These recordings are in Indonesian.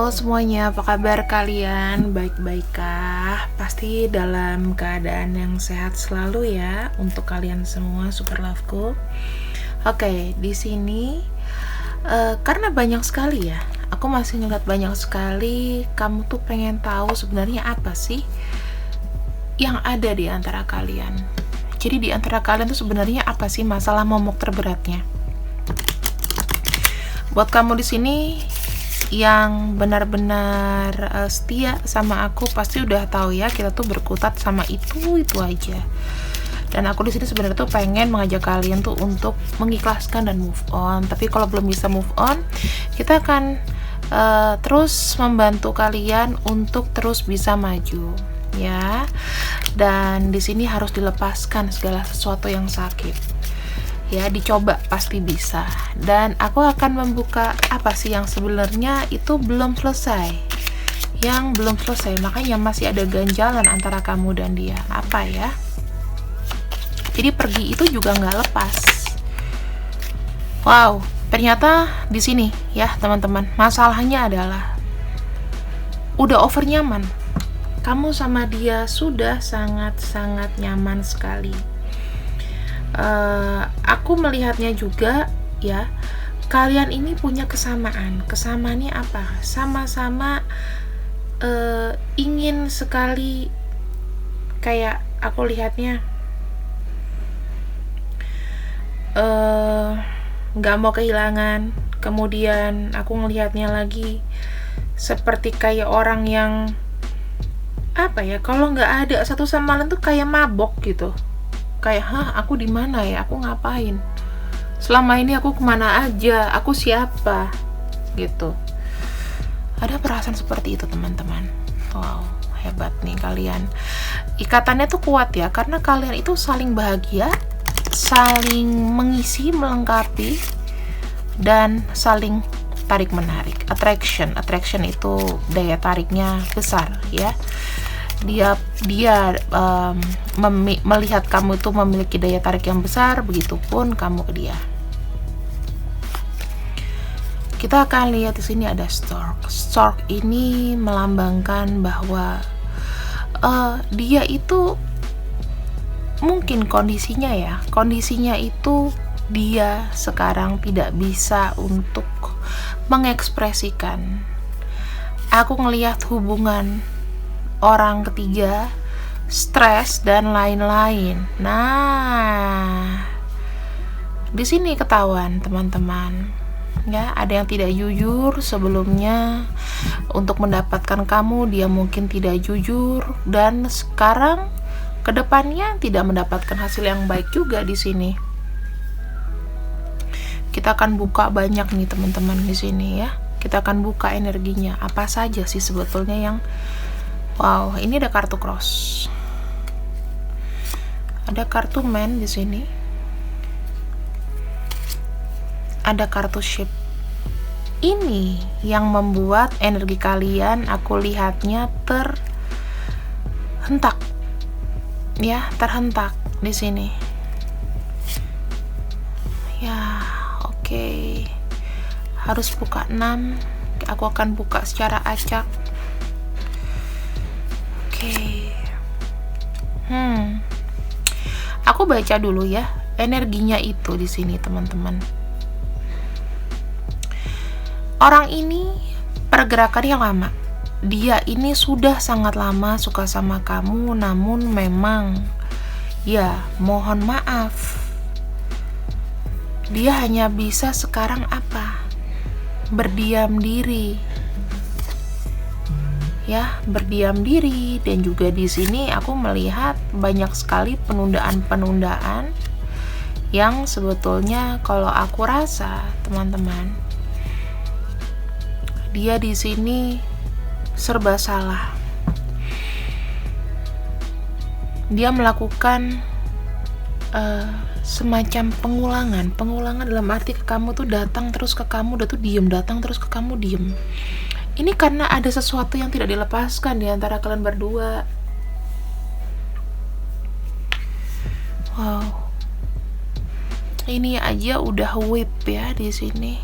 Halo semuanya, apa kabar kalian? Baik-baikkah? Pasti dalam keadaan yang sehat selalu ya untuk kalian semua super loveku. Oke, di sini karena banyak sekali ya, aku masih ngeliat banyak sekali. Kamu tuh pengen tahu sebenarnya apa sih yang ada di antara kalian. Jadi di antara kalian tuh sebenarnya apa sih masalah momok terberatnya? Buat kamu di sini yang benar-benar setia sama aku pasti udah tahu ya, kita tuh berkutat sama itu aja. Dan aku di sini sebenarnya tuh pengen mengajak kalian tuh untuk mengikhlaskan dan move on. Tapi kalau belum bisa move on, kita akan terus membantu kalian untuk terus bisa maju, ya. Dan di sini harus dilepaskan segala sesuatu yang sakit. Ya, dicoba pasti bisa. Dan aku akan membuka apa sih yang sebenarnya itu belum selesai, makanya masih ada ganjalan antara kamu dan dia. Apa ya? Jadi pergi itu juga nggak lepas. Wow, ternyata di sini ya teman-teman, masalahnya adalah udah over nyaman. Kamu sama dia sudah sangat-sangat nyaman sekali. Aku melihatnya juga ya, kalian ini punya kesamaannya apa? Sama-sama ingin sekali, kayak aku lihatnya nggak mau kehilangan. Kemudian aku ngelihatnya lagi seperti kayak orang yang apa ya, kalau nggak ada satu sama lain tuh kayak mabok gitu. Kayak, aku di mana ya? Aku ngapain? Selama ini aku kemana aja? Aku siapa? Gitu. Ada perasaan seperti itu, teman-teman. Wow, hebat nih kalian. Ikatannya tuh kuat ya, karena kalian itu saling bahagia, saling mengisi, melengkapi, dan saling tarik-menarik. Attraction itu daya tariknya besar ya. Dia melihat kamu tuh memiliki daya tarik yang besar, begitupun kamu ke dia. Kita akan lihat di sini ada stork. Stork ini melambangkan bahwa dia itu mungkin kondisinya itu dia sekarang tidak bisa untuk mengekspresikan. Aku ngelihat hubungan orang ketiga, stres dan lain-lain. Nah, di sini ketahuan teman-teman. Ya, ada yang tidak jujur sebelumnya untuk mendapatkan kamu, dia mungkin tidak jujur, dan sekarang kedepannya tidak mendapatkan hasil yang baik juga di sini. Kita akan buka banyak nih teman-teman di sini ya. Kita akan buka energinya. Apa saja sih sebetulnya yang wow, ini ada kartu cross. Ada kartu man di sini. Ada kartu ship. Ini yang membuat energi kalian, aku lihatnya terhentak. Ya, terhentak di sini. Ya, oke. Harus buka 6. Aku akan buka secara acak. Aku baca dulu ya energinya itu di sini teman-teman. Orang ini pergerakannya lama. Dia ini sudah sangat lama suka sama kamu, namun memang ya mohon maaf, dia hanya bisa sekarang apa? Berdiam diri. Ya, berdiam diri. Dan juga di sini aku melihat banyak sekali penundaan-penundaan yang sebetulnya kalau aku rasa teman-teman, dia di sini serba salah. Dia melakukan semacam pengulangan dalam arti ke kamu tuh datang terus ke kamu, udah tuh diem, datang terus ke kamu diem. Ini karena ada sesuatu yang tidak dilepaskan di antara kalian berdua. Wow. Ini aja udah whip ya di sini.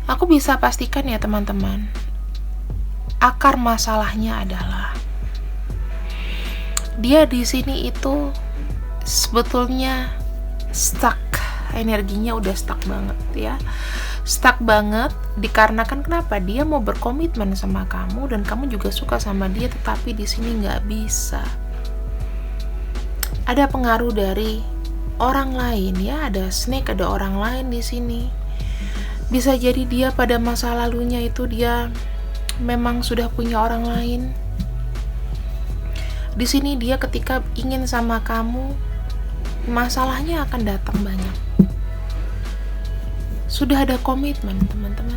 Aku bisa pastikan ya teman-teman, akar masalahnya adalah dia di sini itu sebetulnya stuck, energinya udah stuck banget ya. Stuck banget dikarenakan kenapa? Dia mau berkomitmen sama kamu dan kamu juga suka sama dia, tetapi di sini nggak bisa. Ada pengaruh dari orang lain ya, ada snake, ada orang lain di sini. Bisa jadi dia pada masa lalunya itu dia memang sudah punya orang lain. Di sini dia ketika ingin sama kamu, masalahnya akan datang banyak. Sudah ada komitmen, teman-teman.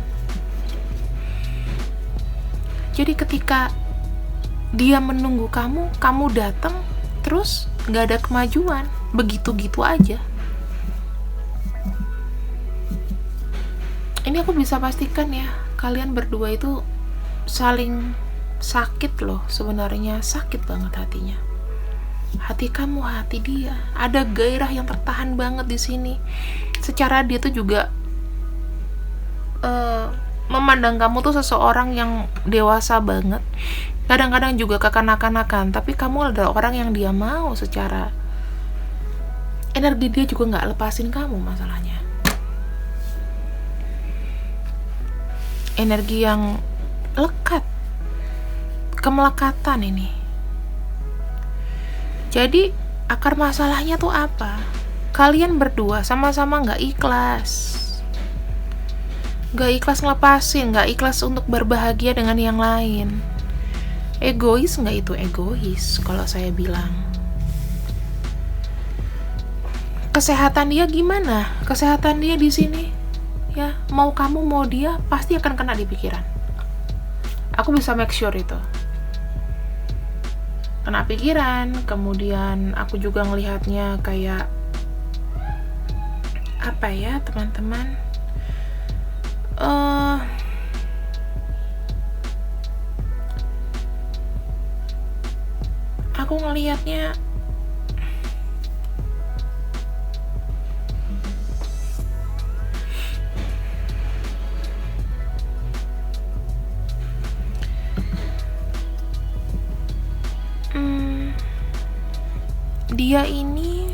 Jadi ketika dia menunggu kamu, kamu datang, terus gak ada kemajuan, begitu-gitu aja. Ini aku bisa pastikan ya, kalian berdua itu saling sakit loh, sebenarnya sakit banget hatinya. Hati kamu, hati dia, ada gairah yang tertahan banget di sini. Secara dia tuh juga memandang kamu tuh seseorang yang dewasa banget, kadang-kadang juga kekanak-kanakan, tapi kamu adalah orang yang dia mau. Secara energi dia juga nggak lepasin kamu, masalahnya energi yang lekat, kemelekatan ini. Jadi akar masalahnya tuh apa? Kalian berdua sama-sama nggak ikhlas ngelepasin, gak ikhlas untuk berbahagia dengan yang lain. Egois gak itu? Egois kalau saya bilang. Kesehatan dia gimana? Kesehatan dia di sini ya, mau kamu mau dia pasti akan kena di pikiran. Aku bisa make sure itu kena pikiran. Kemudian aku juga ngelihatnya kayak apa ya, teman-teman, aku ngelihatnya dia ini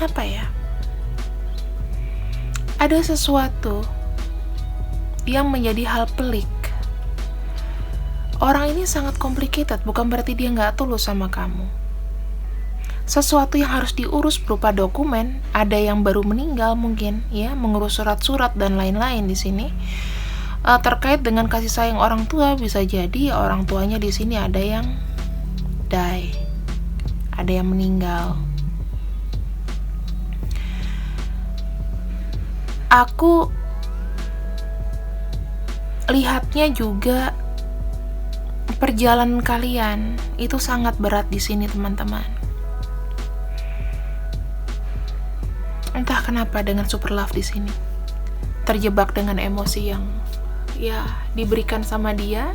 apa ya, ada sesuatu yang menjadi hal pelik. Orang ini sangat complicated, bukan berarti dia nggak tulus sama kamu. Sesuatu yang harus diurus berupa dokumen, ada yang baru meninggal mungkin, ya, mengurus surat-surat dan lain-lain di sini. Terkait dengan kasih sayang orang tua, bisa jadi orang tuanya di sini ada yang die, ada yang meninggal. Aku lihatnya juga perjalanan kalian itu sangat berat di sini, teman-teman. Entah kenapa dengan super love di sini terjebak dengan emosi yang ya diberikan sama dia,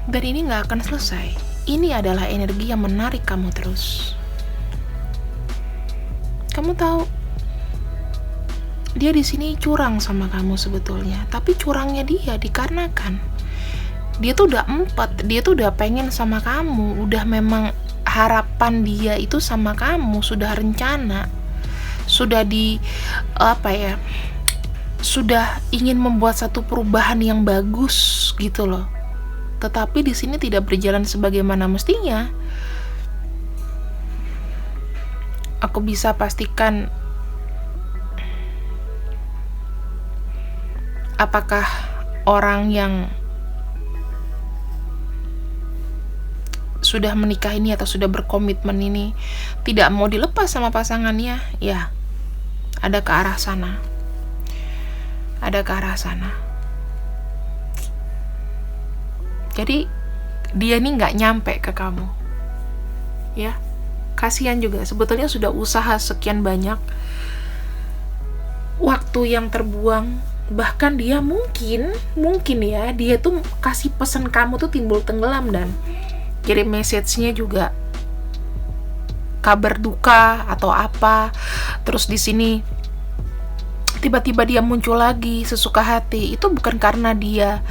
dan ini nggak akan selesai. Ini adalah energi yang menarik kamu terus. Kamu tahu dia di sini curang sama kamu sebetulnya, tapi curangnya dia dikarenakan dia tuh udah dia tuh udah pengen sama kamu, udah memang harapan dia itu sama kamu, sudah rencana, sudah sudah ingin membuat satu perubahan yang bagus gitu loh. Tetapi di sini tidak berjalan sebagaimana mestinya. Aku bisa pastikan apakah orang yang sudah menikah ini atau sudah berkomitmen ini tidak mau dilepas sama pasangannya, ya ada ke arah sana. Ada ke arah sana. Jadi dia ini nggak nyampe ke kamu, ya. Kasihan juga, sebetulnya sudah usaha sekian banyak, waktu yang terbuang, bahkan dia mungkin ya, dia tuh kasih pesan kamu tuh timbul tenggelam dan kirim message-nya juga kabar duka atau apa. Terus di sini tiba-tiba dia muncul lagi sesuka hati, itu bukan karena dia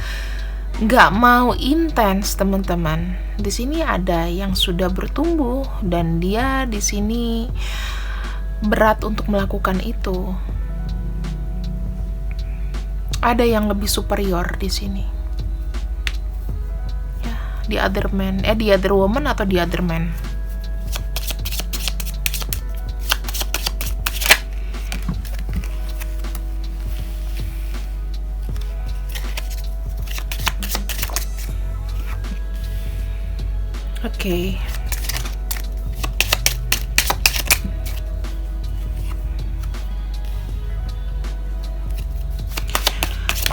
nggak mau intens, teman-teman. Di sini ada yang sudah bertumbuh dan dia di sini berat untuk melakukan itu. Ada yang lebih superior di sini. Ya, the other man, the other woman atau the other man. Oke.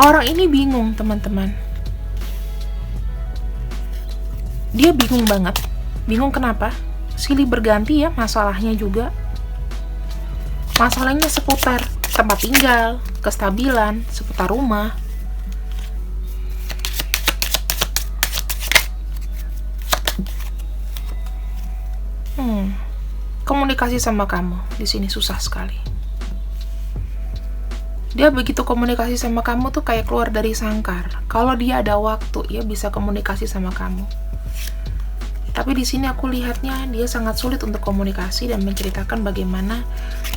Orang ini bingung, teman-teman. Dia bingung banget. Bingung kenapa? Silih berganti ya masalahnya juga. Masalahnya seputar tempat tinggal, kestabilan, seputar rumah. Komunikasi sama kamu di sini susah sekali. Dia begitu komunikasi sama kamu tuh kayak keluar dari sangkar. Kalau dia ada waktu, ya bisa komunikasi sama kamu. Tapi di sini aku lihatnya dia sangat sulit untuk komunikasi dan menceritakan bagaimana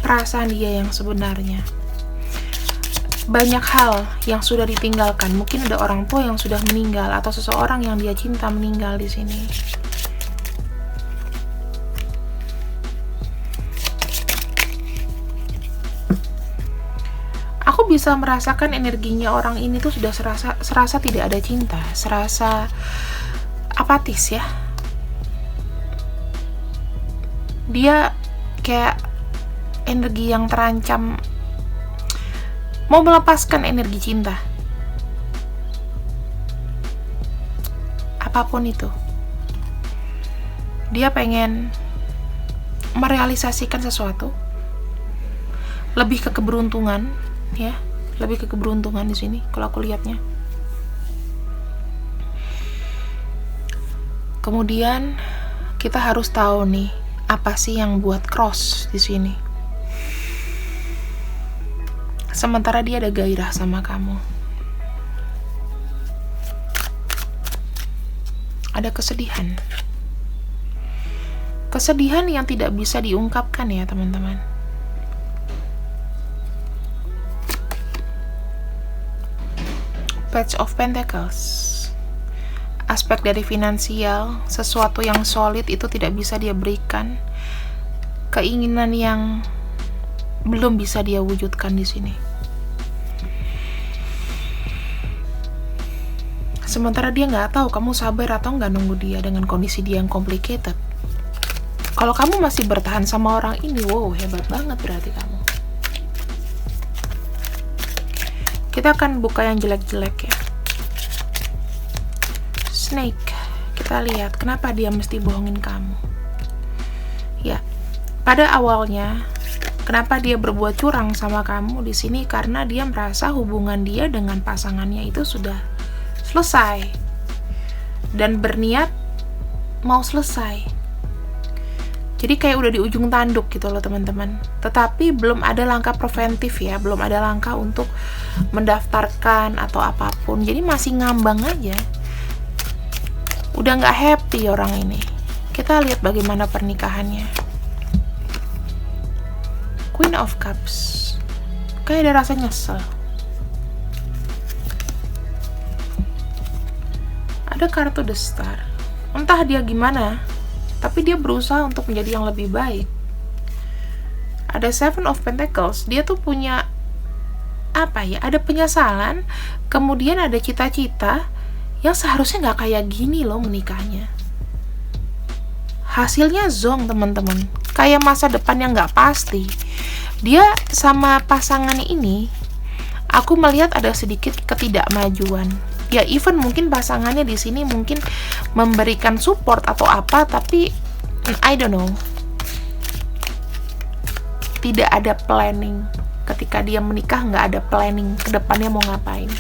perasaan dia yang sebenarnya. Banyak hal yang sudah ditinggalkan. Mungkin ada orang tua yang sudah meninggal atau seseorang yang dia cinta meninggal di sini. Aku bisa merasakan energinya orang ini tuh sudah serasa tidak ada cinta, serasa apatis ya. Dia kayak energi yang terancam mau melepaskan energi cinta. Apapun itu. Dia pengen merealisasikan sesuatu. Lebih ke keberuntungan, ya. Lebih ke keberuntungan di sini kalau aku lihatnya. Kemudian kita harus tahu nih, apa sih yang buat cross di sini? Sementara dia ada gairah sama kamu. Ada kesedihan. Kesedihan yang tidak bisa diungkapkan ya, teman-teman. Page of Pentacles. Aspek dari finansial, sesuatu yang solid itu tidak bisa dia berikan. Keinginan yang belum bisa dia wujudkan di sini. Sementara dia nggak tahu kamu sabar atau nggak nunggu dia dengan kondisi dia yang complicated. Kalau kamu masih bertahan sama orang ini, wow, hebat banget berarti kamu. Kita akan buka yang jelek-jelek ya. Snake, kita lihat kenapa dia mesti bohongin kamu. Ya, pada awalnya kenapa dia berbuat curang sama kamu di sini karena dia merasa hubungan dia dengan pasangannya itu sudah selesai dan berniat mau selesai. Jadi kayak udah di ujung tanduk gitu loh, teman-teman. Tetapi belum ada langkah preventif ya, belum ada langkah untuk mendaftarkan atau apapun. Jadi masih ngambang aja. Udah nggak happy orang ini. Kita lihat bagaimana pernikahannya. Queen of Cups. Kayak ada rasa nyesel. Ada kartu The Star. Entah dia gimana, tapi dia berusaha untuk menjadi yang lebih baik. Ada Seven of Pentacles. Dia tuh punya apa ya? Ada penyesalan, kemudian ada cita-cita yang seharusnya nggak kayak gini loh menikahnya. Hasilnya zonk, teman-teman. Kayak masa depan yang nggak pasti. Dia sama pasangan ini, aku melihat ada sedikit ketidakmajuan. Ya, even mungkin pasangannya di sini mungkin memberikan support atau apa, tapi I don't know. Tidak ada planning. Ketika dia menikah nggak ada planning ke depannya mau ngapain.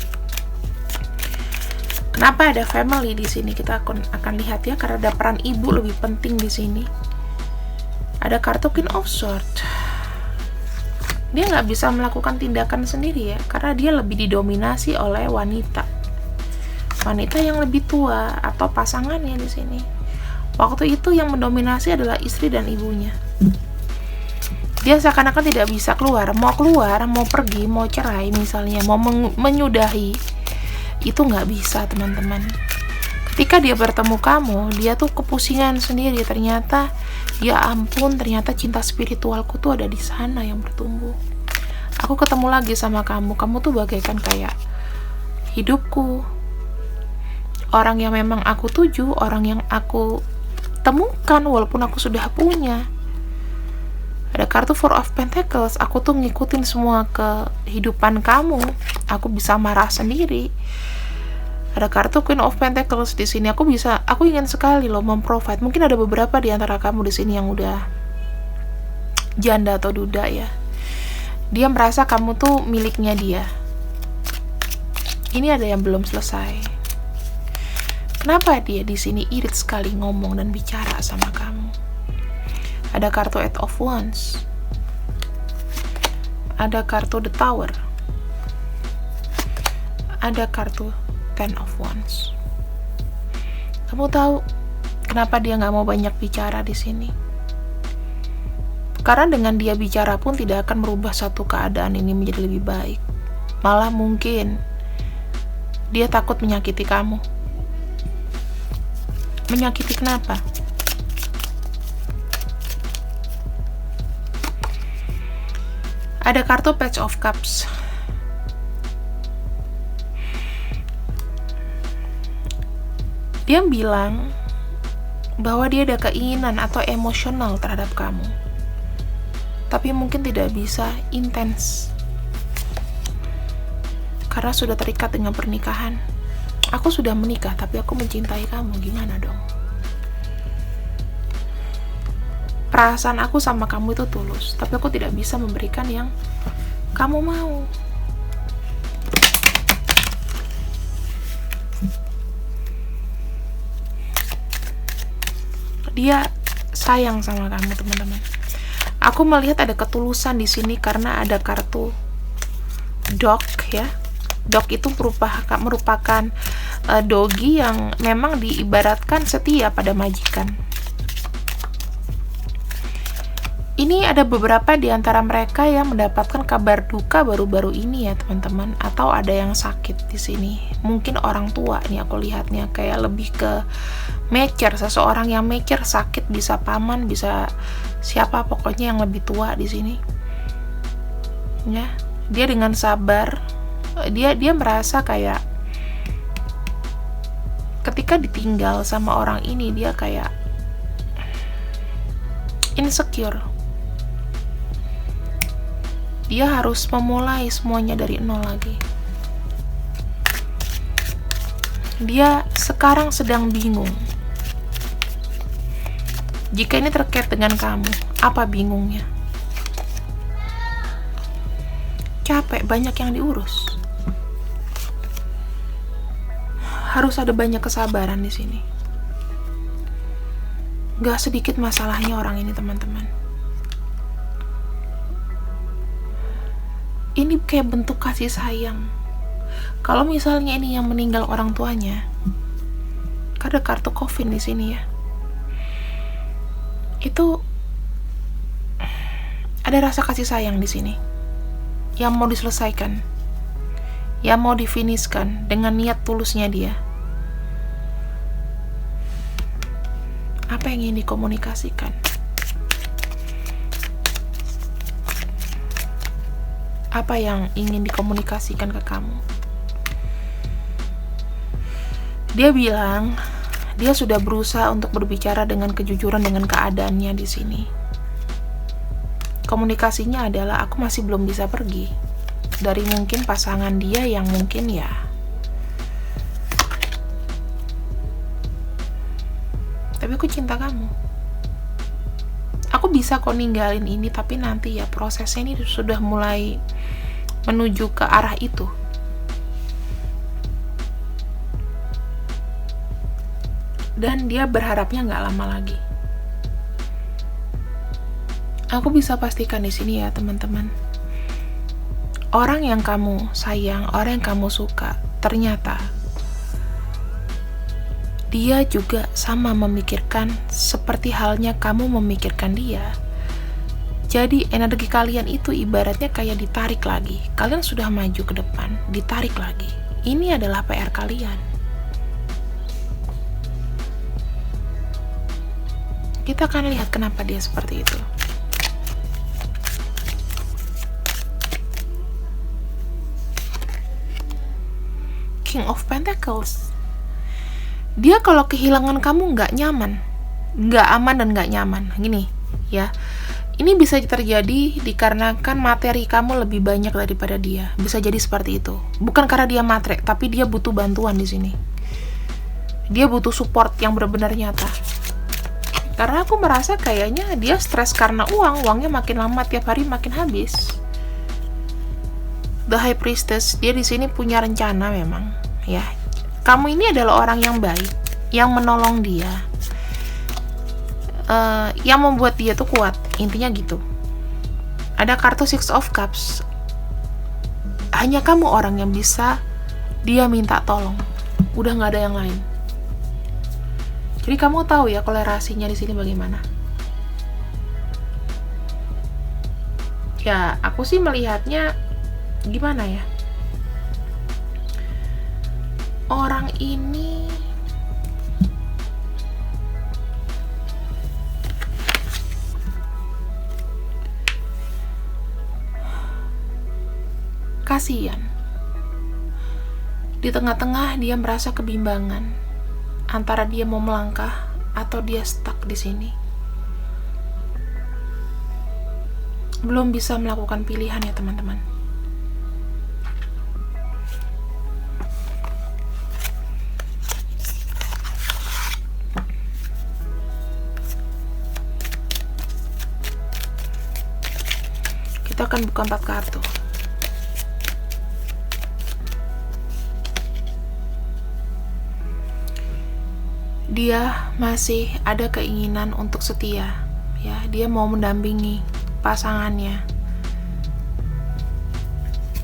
Kenapa ada family di sini? Kita akan lihat ya, karena ada peran ibu lebih penting di sini. Ada kartu Queen of Swords. dia nggak bisa melakukan tindakan sendiri ya, karena dia lebih didominasi oleh wanita yang lebih tua atau pasangannya di sini. Waktu itu yang mendominasi adalah istri dan ibunya. Dia seakan-akan tidak bisa keluar, mau pergi, mau cerai misalnya, mau menyudahi, itu nggak bisa teman-teman. Ketika dia bertemu kamu, dia tuh kepusingan sendiri. Ternyata, ya ampun, ternyata cinta spiritualku tuh ada di sana yang bertumbuh. Aku ketemu lagi sama kamu tuh bagaikan kayak hidupku. Orang yang memang aku tuju, orang yang aku temukan walaupun aku sudah punya. Ada kartu Four of Pentacles, aku tuh ngikutin semua kehidupan kamu. Aku bisa marah sendiri. Ada kartu Queen of Pentacles di sini. Aku ingin sekali loh memprovide. Mungkin ada beberapa di antara kamu di sini yang udah janda atau duda ya. Dia merasa kamu tuh miliknya dia. Ini ada yang belum selesai. Kenapa dia di sini irit sekali ngomong dan bicara sama kamu? Ada kartu Eight of Wands. Ada kartu The Tower. Ada kartu Ten of Wands. Kamu tahu kenapa dia nggak mau banyak bicara di sini? Karena dengan dia bicara pun tidak akan merubah satu keadaan ini menjadi lebih baik. Malah mungkin dia takut menyakiti kamu. Menyakiti kenapa? Ada kartu Page of Cups. Dia bilang bahwa dia ada keinginan atau emosional terhadap kamu, tapi mungkin tidak bisa intens karena sudah terikat dengan pernikahan. Aku sudah menikah, tapi aku mencintai kamu. Gimana dong? Perasaan aku sama kamu itu tulus, tapi aku tidak bisa memberikan yang kamu mau. Dia sayang sama kamu, teman-teman. Aku melihat ada ketulusan di sini karena ada kartu dog ya. Dog itu merupakan doggy yang memang diibaratkan setia pada majikan. Ini ada beberapa di antara mereka yang mendapatkan kabar duka baru-baru ini ya teman-teman, atau ada yang sakit di sini. Mungkin orang tua nih aku lihatnya, kayak lebih ke mature, seseorang yang mature sakit, bisa paman, bisa siapa pokoknya yang lebih tua di sini. Ya, dia dengan sabar, dia merasa kayak ketika ditinggal sama orang ini dia kayak insecure. Dia harus memulai semuanya dari nol lagi. Dia sekarang sedang bingung. Jika ini terkait dengan kamu, apa bingungnya? Capek, banyak yang diurus. Harus ada banyak kesabaran di sini. Gak sedikit masalahnya orang ini, teman-teman. Ini kayak bentuk kasih sayang. Kalau misalnya ini yang meninggal orang tuanya, ada kartu coffin di sini ya. Itu ada rasa kasih sayang di sini yang mau diselesaikan, yang mau difinishkan dengan niat tulusnya dia. Apa yang ingin dikomunikasikan? Apa yang ingin dikomunikasikan ke kamu? Dia bilang dia sudah berusaha untuk berbicara dengan kejujuran dengan keadaannya di sini. Komunikasinya adalah aku masih belum bisa pergi dari mungkin pasangan dia yang mungkin ya tapi aku cinta kamu. Aku bisa kok ninggalin ini, tapi nanti ya prosesnya ini sudah mulai menuju ke arah itu. Dan dia berharapnya nggak lama lagi. Aku bisa pastikan di sini ya teman-teman, orang yang kamu sayang, orang yang kamu suka, ternyata dia juga sama memikirkan seperti halnya kamu memikirkan dia. Jadi energi kalian itu ibaratnya kayak ditarik lagi. Kalian sudah maju ke depan, ditarik lagi. Ini adalah PR kalian. Kita akan lihat kenapa dia seperti itu. King of Pentacles. Dia kalau kehilangan kamu nggak nyaman, nggak aman dan nggak nyaman. Gini, ya. Ini bisa terjadi dikarenakan materi kamu lebih banyak daripada dia. Bisa jadi seperti itu. Bukan karena dia matre, tapi dia butuh bantuan di sini. Dia butuh support yang benar-benar nyata. Karena aku merasa kayaknya dia stres karena uangnya makin lama tiap hari makin habis. The High Priestess, dia di sini punya rencana memang, ya. Kamu ini adalah orang yang baik, yang menolong dia. Yang membuat dia tuh kuat, intinya gitu. Ada kartu Six of Cups. Hanya kamu orang yang bisa dia minta tolong, udah nggak ada yang lain. Jadi kamu tahu ya kolerasinya di sini bagaimana. Ya aku sih melihatnya gimana ya, orang ini kasihan. Di tengah-tengah dia merasa kebimbangan antara dia mau melangkah atau dia stuck di sini. Belum bisa melakukan pilihan ya teman-teman. Kita akan buka 4 kartu. Dia masih ada keinginan untuk setia, ya. Dia mau mendampingi pasangannya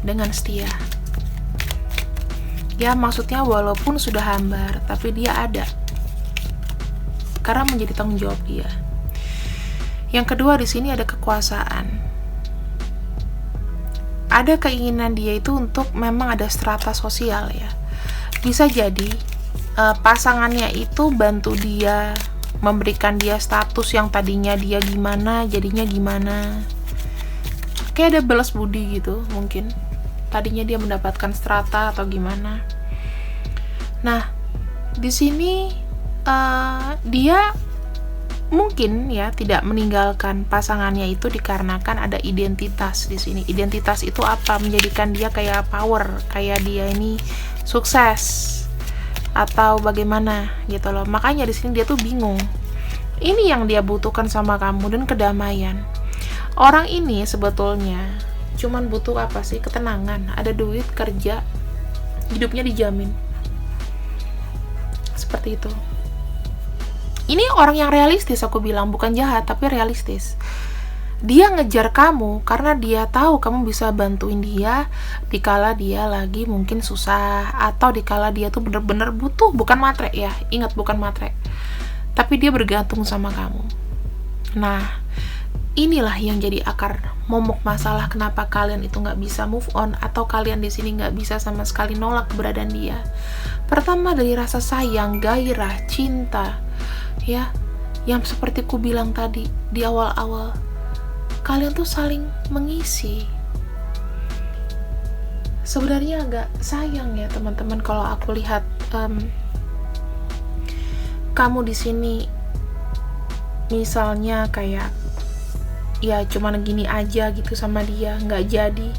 dengan setia. Ya, maksudnya walaupun sudah hambar, tapi dia ada. Karena menjadi tanggung jawab dia. Yang kedua di sini ada kekuasaan. Ada keinginan dia itu untuk memang ada strata sosial ya. Bisa jadi pasangannya itu bantu dia, memberikan dia status yang tadinya dia gimana, jadinya gimana. Kayak ada balas budi gitu mungkin. Tadinya dia mendapatkan strata atau gimana. Nah, di sini dia mungkin ya tidak meninggalkan pasangannya itu dikarenakan ada identitas di sini. Identitas itu apa? Menjadikan dia kayak power, kayak dia ini sukses atau bagaimana gitu loh. Makanya di sini dia tuh bingung. Ini yang dia butuhkan sama kamu dan kedamaian. Orang ini sebetulnya cuman butuh apa sih? Ketenangan, ada duit, kerja, hidupnya dijamin. Seperti itu. Ini orang yang realistis, aku bilang, bukan jahat tapi realistis. Dia ngejar kamu karena dia tahu kamu bisa bantuin dia dikala dia lagi mungkin susah, atau dikala dia tuh bener-bener butuh, bukan matre ya, ingat bukan matre, tapi dia bergantung sama kamu. Nah, inilah yang jadi akar momok masalah kenapa kalian itu nggak bisa move on, atau kalian di sini nggak bisa sama sekali nolak keberadaan dia. Pertama dari rasa sayang, gairah, cinta, ya, yang seperti ku bilang tadi di awal-awal. Kalian tuh saling mengisi. Sebenarnya agak sayang ya teman-teman kalau aku lihat kamu di sini misalnya kayak ya cuman gini aja gitu sama dia, nggak jadi.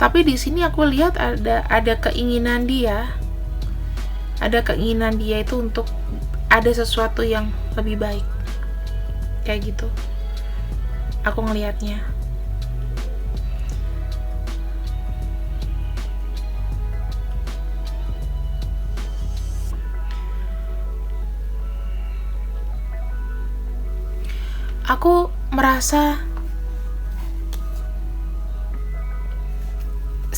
Tapi di sini aku lihat ada keinginan dia, itu untuk ada sesuatu yang lebih baik, kayak gitu. Aku ngelihatnya. Aku merasa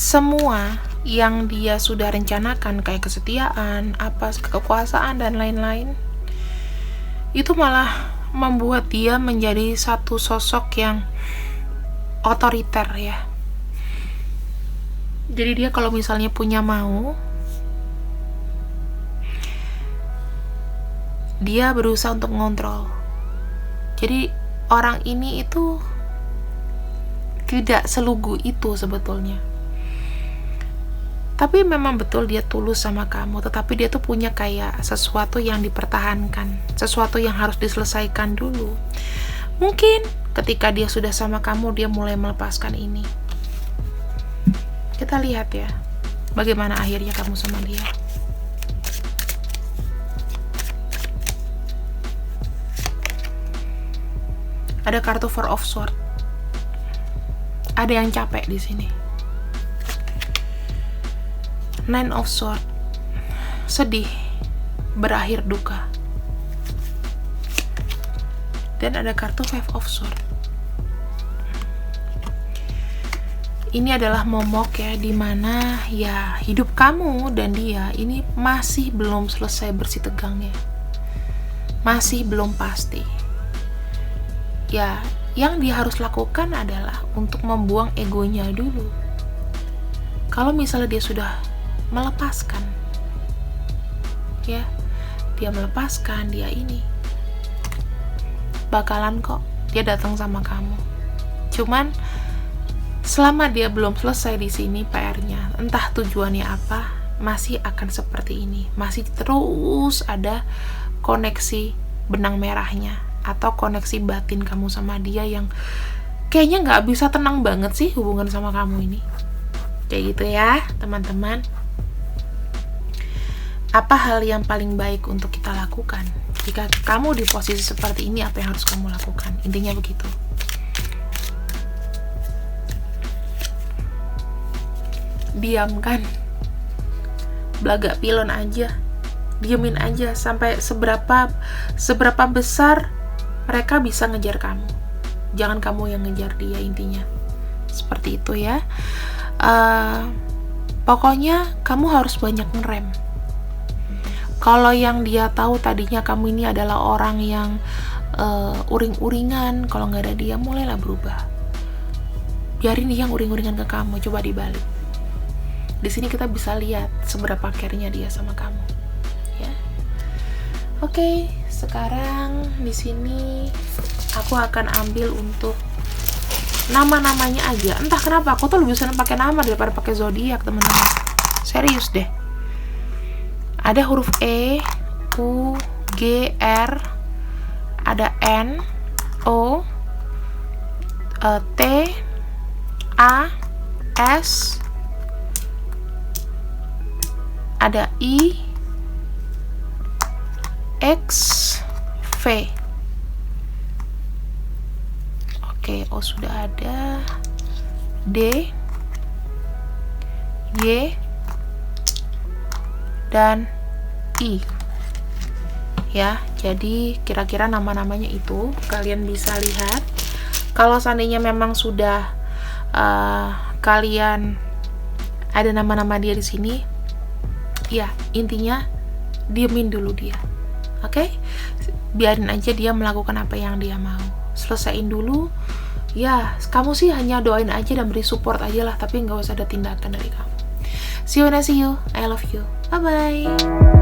semua yang dia sudah rencanakan kayak kesetiaan, kekuasaan dan lain-lain, itu malah membuat dia menjadi satu sosok yang otoriter ya. Jadi dia kalau misalnya punya mau, dia berusaha untuk mengontrol. Jadi orang ini itu tidak selugu itu sebetulnya. Tapi memang betul dia tulus sama kamu, tetapi dia tuh punya kayak sesuatu yang dipertahankan, sesuatu yang harus diselesaikan dulu. Mungkin ketika dia sudah sama kamu, dia mulai melepaskan ini. Kita lihat ya, bagaimana akhirnya kamu sama dia. Ada kartu Four of Swords. Ada yang capek di sini. Nine of Swords, sedih, berakhir duka. Dan ada kartu Five of Swords. Ini adalah momok ya, dimana ya hidup kamu dan dia ini masih belum selesai bersih tegangnya, masih belum pasti. Ya, yang dia harus lakukan adalah untuk membuang egonya dulu. Kalau misalnya dia sudah melepaskan, ya, dia melepaskan, dia ini bakalan kok dia datang sama kamu. Cuman selama dia belum selesai di sini PR-nya, entah tujuannya apa, masih akan seperti ini, masih terus ada koneksi benang merahnya atau koneksi batin kamu sama dia yang kayaknya nggak bisa tenang banget sih hubungan sama kamu ini. Kayak gitu ya teman-teman. Apa hal yang paling baik untuk kita lakukan? Jika kamu di posisi seperti ini, apa yang harus kamu lakukan? Intinya begitu. Diamkan. Belagak pilon aja. Diemin aja sampai seberapa besar mereka bisa ngejar kamu. Jangan kamu yang ngejar dia, intinya. Seperti itu ya. Pokoknya kamu harus banyak ngerem. Kalau yang dia tahu tadinya kamu ini adalah orang yang uring-uringan, kalau nggak ada dia, mulailah berubah. Biarin dia yang uring-uringan ke kamu, coba dibalik. Di sini kita bisa lihat seberapa care-nya dia sama kamu, ya. Oke, sekarang di sini aku akan ambil untuk nama-namanya aja. Entah kenapa aku tuh lebih senang pakai nama daripada pakai zodiak, teman-teman. Serius deh. Ada huruf E, U, G, R, ada N, O, T, A, S, ada I, X, V. Oke, O sudah ada. D, Y, dan I. Ya, jadi kira-kira nama-namanya itu kalian bisa lihat. Kalau seandainya memang sudah kalian ada nama-nama dia di sini, ya intinya diemin dulu dia. Oke? Biarin aja dia melakukan apa yang dia mau. Selesaiin dulu. Ya, kamu sih hanya doain aja dan beri support aja lah, tapi nggak usah ada tindakan dari kamu. See you when I see you. I love you. Bye-bye.